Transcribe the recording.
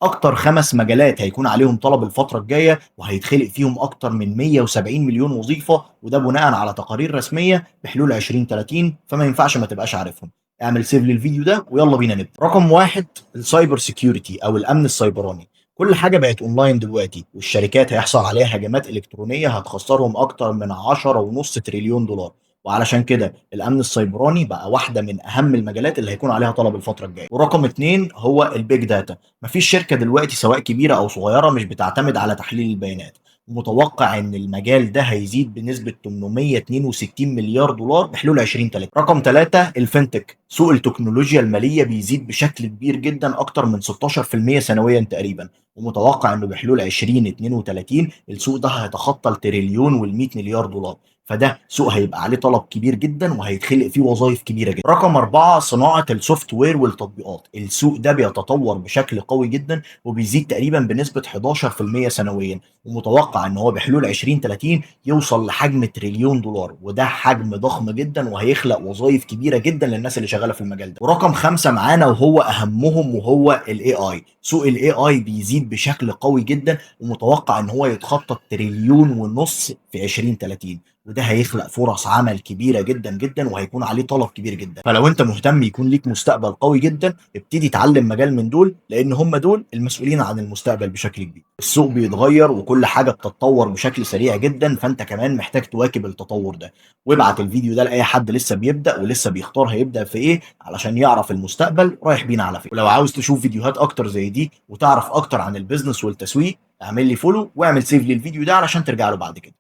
أكتر 5 مجالات هيكون عليهم طلب الفترة الجاية، وهيتخلق فيهم أكتر من 170 مليون وظيفة، وده بناءً على تقارير رسمية بحلول 2030، فما ينفعش ما تبقاش عارفهم. اعمل سيف للفيديو ده ويلا بينا نبدأ. رقم 1 السايبر سيكيورتي أو الأمن السيبراني. كل حاجة بقت أونلاين دلوقتي، والشركات هيحصل عليها هجمات إلكترونية هتخسرهم أكتر من 10.5 تريليون دولار. وعلشان كده الأمن السيبراني بقى واحدة من أهم المجالات اللي هيكون عليها طلب الفترة الجاية. ورقم 2 هو البيج داتا. مفيش شركة دلوقتي سواء كبيرة أو صغيرة مش بتعتمد على تحليل البيانات. ومتوقع إن المجال ده هيزيد بنسبة 862 مليار دولار بحلول 2030. رقم 3 الفinTech. سوق التكنولوجيا المالية بيزيد بشكل كبير جدا أكتر من 16% سنويا تقريبا. ومتوقع إنه بحلول 2032 السوق ده هيتخطى التريليون وال100 مليار دولار. فده سوق هيبقى عليه طلب كبير جدا وهيتخلق فيه وظائف كبيرة جدا. رقم 4 صناعة السوفت وير والتطبيقات. السوق ده بيتطور بشكل قوي جدا وبيزيد تقريبا بنسبة 11% سنويا. ومتوقع ان هو بحلول 2030 يوصل لحجم تريليون دولار، وده حجم ضخم جدا وهيخلق وظائف كبيرة جدا للناس اللي شغالة في المجال ده. ورقم 5 معانا وهو اهمهم وهو الاي اي. سوق الاي اي بيزيد بشكل قوي جدا، ومتوقع ان هو يتخطى التريليون ونص في 2030. وده هيخلق فرص عمل كبيرة جدا جدا وهيكون عليه طلب كبير جدا. فلو انت مهتم يكون ليك مستقبل قوي جدا، ابتدي اتعلم مجال من دول، لان هم دول المسؤولين عن المستقبل بشكل كبير. السوق بيتغير وكل حاجة بتتطور بشكل سريع جدا، فانت كمان محتاج تواكب التطور ده. وابعت الفيديو ده لأي حد لسه بيبدأ ولسه بيختار هيبدأ في ايه، علشان يعرف المستقبل رايح بينا على فين. ولو عاوز تشوف فيديوهات اكتر زي دي وتعرف اكتر عن البيزنس والتسويق، اعمل لي فولو واعمل سيف للفيديو ده علشان ترجع له بعد كده.